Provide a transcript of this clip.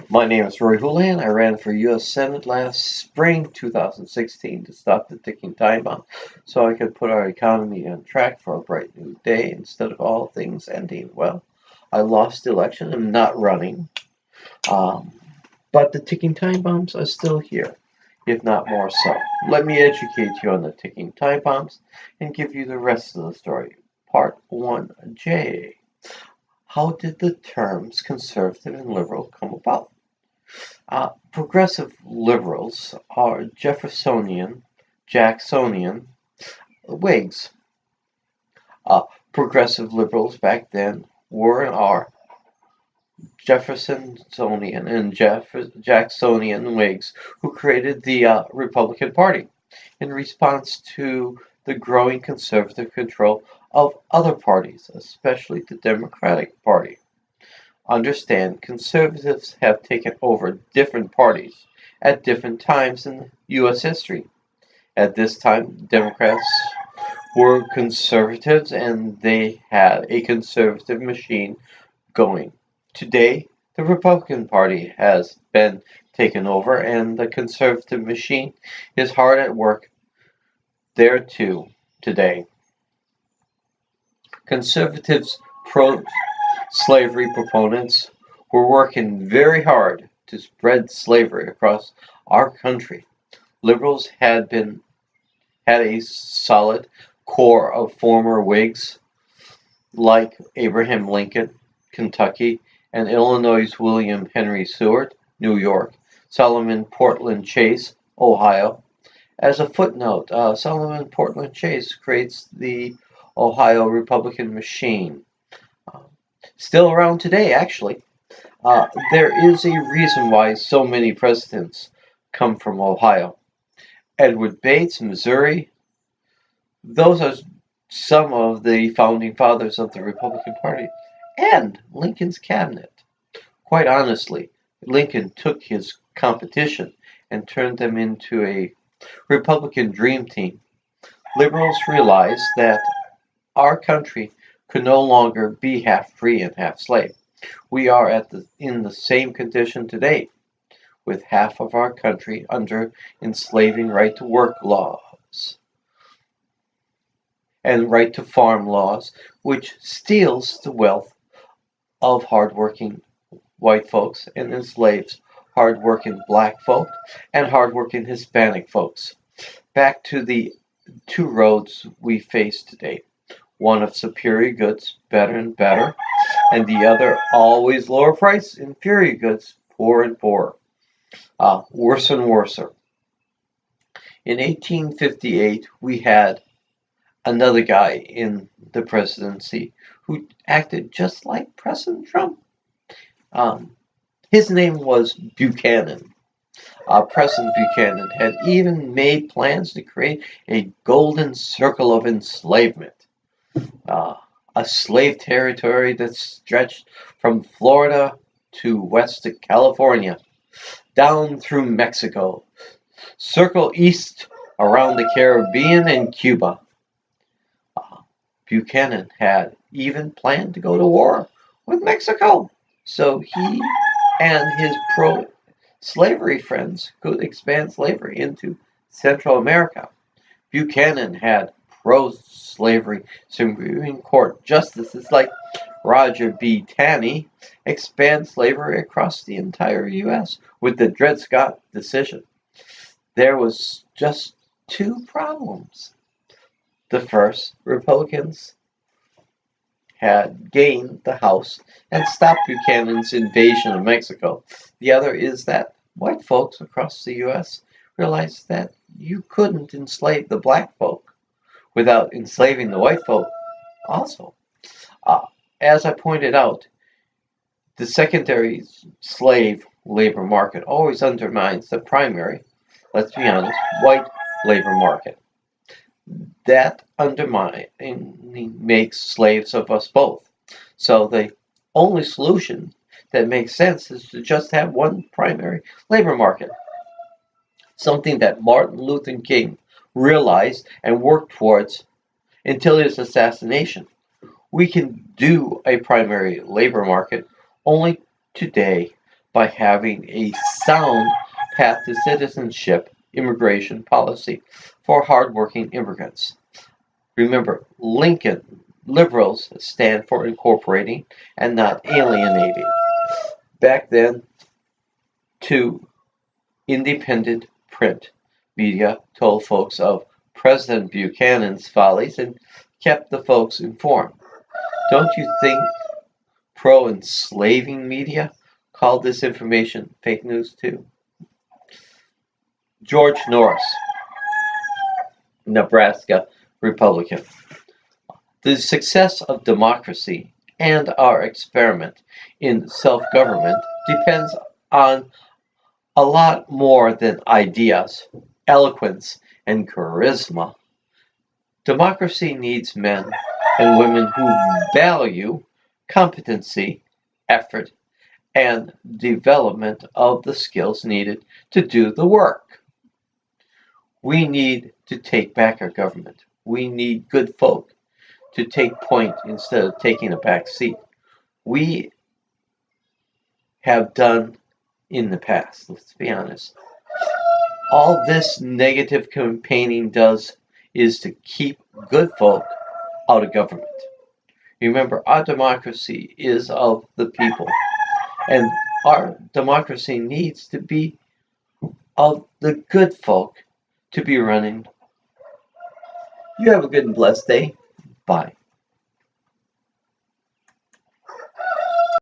My name is Rory Houlihan. I ran for U.S. Senate last spring 2016 to stop the ticking time bomb so I could put our economy on track for a bright new day instead of all things ending. Well, I lost the election. I'm not running. Um, but the ticking time bombs are still here, if not more so. Let me educate you on the ticking time bombs and give you the rest of the story. Part 1J. How did the terms conservative and liberal come about? Progressive liberals are Jacksonian Whigs. Uh, Progressive liberals back then were and are Jeffersonian and Jacksonian Whigs who created the Republican Party in response to the growing conservative control of other parties, especially the Democratic Party. Understand, conservatives have taken over different parties at different times in U.S. history. At this time, Democrats were conservatives and they had a conservative machine going. Today, the Republican Party has been taken over and the conservative machine is hard at work there too today. Conservatives pro slavery proponents were working very hard to spread slavery across our country. Liberals had a solid core of former Whigs like Abraham Lincoln, Kentucky, and Illinois' William Henry Seward, New York, Solomon Portland Chase, Ohio. As a footnote, Solomon Portland Chase creates the Ohio Republican machine. Uh, Still around today, actually. There is a reason why so many presidents come from Ohio. Edward Bates, Missouri, those are some of the founding fathers of the Republican Party and Lincoln's cabinet. Quite honestly, Lincoln took his competition and turned them into a Republican dream team. Liberals realized that our country could no longer be half free and half slave. We are in the same condition today, with half of our country under enslaving right to work laws and right to farm laws, which steals the wealth of hardworking white folks and enslaves hardworking black folk and hardworking Hispanic folks. Back to the two roads we face today. One of superior goods, better and better, and the other always lower price, inferior goods, poor and poorer, worse and worser. In 1858, we had another guy in the presidency who acted just like President Trump. Um, his name was Buchanan. President Buchanan had even made plans to create a golden circle of enslavement, uh, a slave territory that stretched from Florida to west of California, down through Mexico, circle east around the Caribbean and Cuba. Uh, Buchanan had even planned to go to war with Mexico so he and his pro slavery friends could expand slavery into Central America. Buchanan had pro slavery Supreme Court justices like Roger B. Taney expand slavery across the entire U.S. with the Dred Scott decision. There was just two problems. The first, Republicans had gained the House and stopped Buchanan's invasion of Mexico. The other is that white folks across the U.S. realized that you couldn't enslave the black folk without enslaving the white folk also. Uh, as I pointed out, the secondary slave labor market always undermines the primary, let's be honest, white labor market. That undermining makes slaves of us both. So the only solution that makes sense is to just have one primary labor market, something that Martin Luther King realized and worked towards until his assassination. We can do a primary labor market only today by having a sound path to citizenship immigration policy for hardworking immigrants. Remember, Lincoln liberals stand for incorporating and not alienating. Back then, too, independent print media told folks of President Buchanan's follies and kept the folks informed. Don't you think pro-enslaving media called this information fake news too? George Norris, Nebraska Republican. The success of democracy and our experiment in self-government depends on a lot more than ideas, eloquence, and charisma. Democracy needs men and women who value competency, effort, and development of the skills needed to do the work. We need to take back our government. We need good folk to take point instead of taking a back seat. We have done in the past, let's be honest. All this negative campaigning does is to keep good folk out of government. Remember, our democracy is of the people, and our democracy needs to be of the good folk to be running. You have a good and blessed day. Bye.